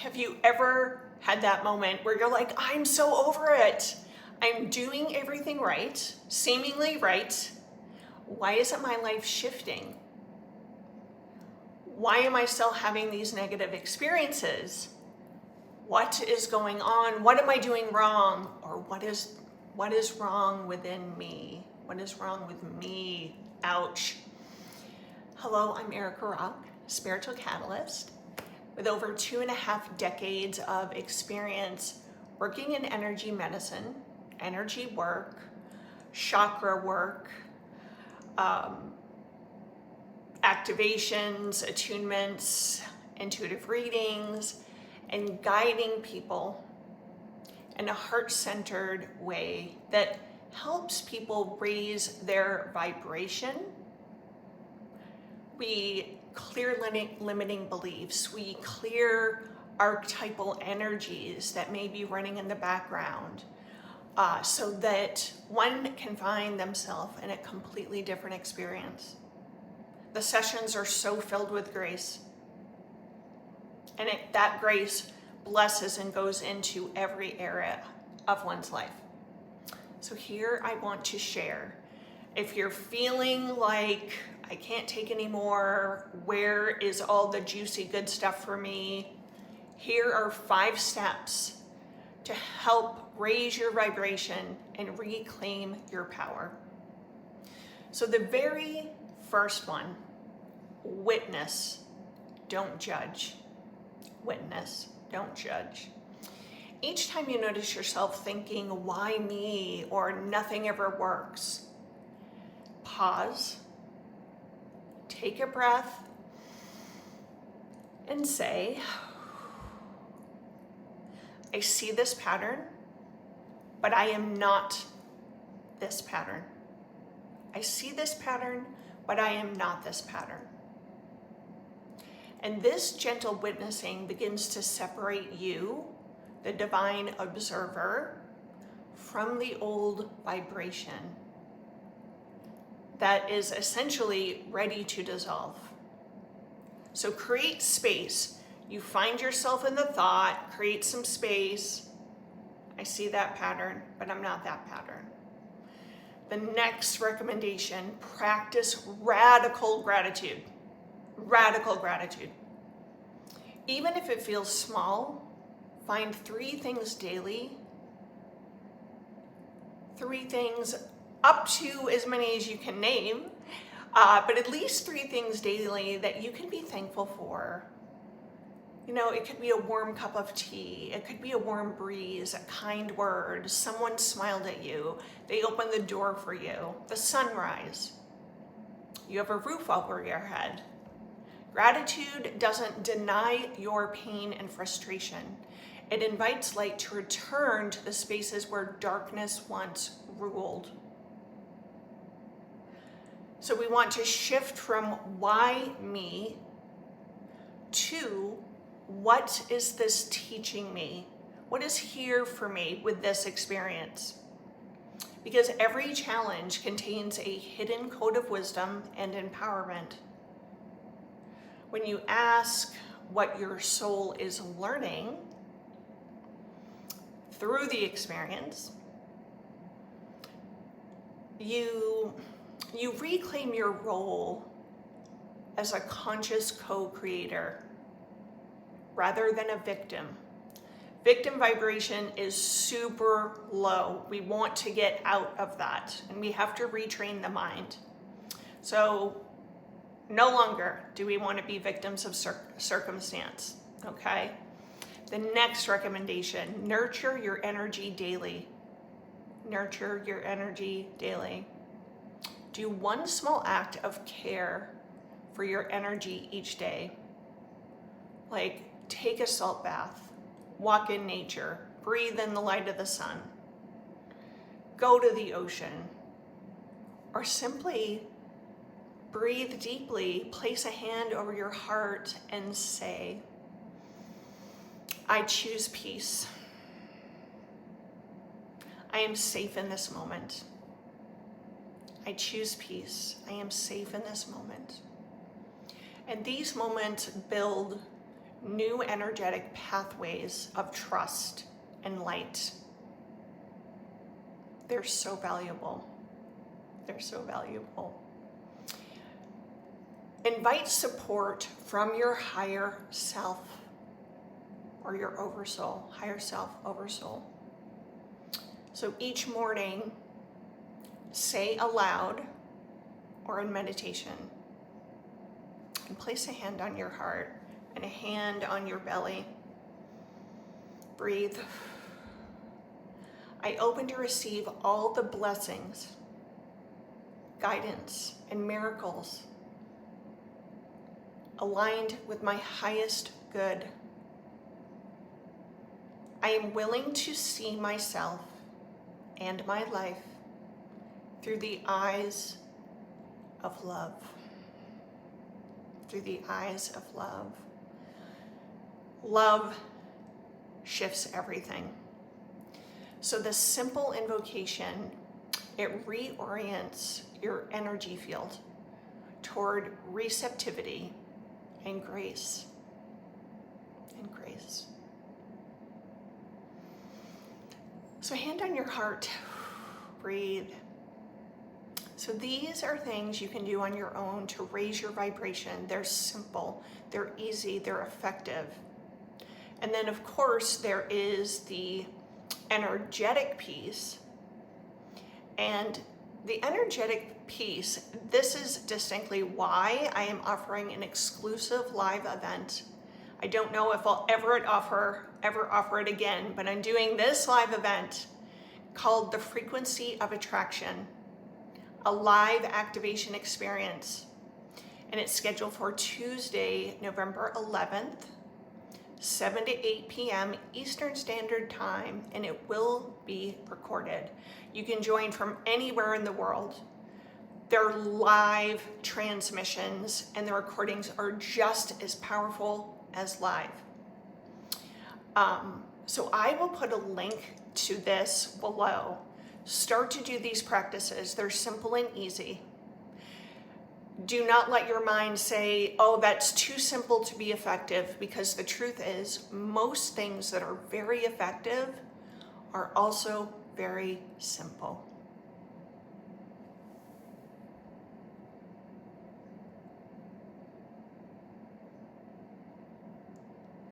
Have you ever had that moment where you're like, I'm so over it. I'm doing everything right, seemingly right. Why isn't my life shifting? Why am I still having these negative experiences? What is going on? What am I doing wrong? Or what is wrong within me? What is wrong with me? Ouch. Hello, I'm Erica Rock, spiritual catalyst, with over 2.5 decades of experience working in energy medicine, energy work, chakra work, activations, attunements, intuitive readings, and guiding people in a heart-centered way that helps people raise their vibration. We clear limiting beliefs. We clear archetypal energies that may be running in the background so that one can find themselves in a completely different experience. The sessions are so filled with grace, and that grace blesses and goes into every area of one's life. So here I want to share, if you're feeling like I can't take anymore, where is all the juicy good stuff for me? Here are 5 steps to help raise your vibration and reclaim your power. So the very first one, witness, don't judge. Witness, don't judge. Each time you notice yourself thinking, why me, or nothing ever works, pause, take a breath, and say, I see this pattern, but I am not this pattern. I see this pattern, but I am not this pattern. And this gentle witnessing begins to separate you, the divine observer, from the old vibration that is essentially ready to dissolve. So create space. You find yourself in the thought, create some space. I see that pattern, but I'm not that pattern. The next recommendation, practice radical gratitude. Radical gratitude. Even if it feels small, find 3 things daily. 3 things, up to as many as you can name, but at least 3 things daily that you can be thankful for. You know, it could be a warm cup of tea, it could be a warm breeze, a kind word, someone smiled at you, they opened the door for you, the sunrise, you have a roof over your head. Gratitude doesn't deny your pain and frustration. It invites light to return to the spaces where darkness once ruled. So we want to shift from why me to what is this teaching me? What is here for me with this experience? Because every challenge contains a hidden code of wisdom and empowerment. When you ask what your soul is learning through the experience, you reclaim your role as a conscious co-creator rather than a victim. Victim vibration is super low. We want to get out of that, and we have to retrain the mind. So no longer do we want to be victims of circumstance, okay? The next recommendation, nurture your energy daily. Nurture your energy daily. Do one small act of care for your energy each day. Like take a salt bath, walk in nature, breathe in the light of the sun, go to the ocean, or simply breathe deeply, place a hand over your heart and say, I choose peace. I am safe in this moment. I choose peace. I am safe in this moment. And these moments build new energetic pathways of trust and light. They're so valuable. They're so valuable. Invite support from your higher self or your oversoul, higher self, oversoul. So each morning, say aloud or in meditation, and place a hand on your heart and a hand on your belly. Breathe. I open to receive all the blessings, guidance, and miracles aligned with my highest good. I am willing to see myself and my life through the eyes of love. Through the eyes of love. Love shifts everything. So this simple invocation, it reorients your energy field toward receptivity and grace. And grace. So hand on your heart, breathe. So these are things you can do on your own to raise your vibration. They're simple, they're easy, they're effective. And then of course there is the energetic piece. And the energetic piece, this is distinctly why I am offering an exclusive live event. I don't know if I'll ever offer it again, but I'm doing this live event called The Frequency of Attraction, a live activation experience. And it's scheduled for Tuesday, November 11th, 7 to 8 p.m. Eastern Standard Time, and it will be recorded. You can join from anywhere in the world. They're live transmissions, and the recordings are just as powerful as live. So I will put a link to this below. Start to do these practices. They're simple and easy. Do not let your mind say, oh, that's too simple to be effective, because the truth is most things that are very effective are also very simple.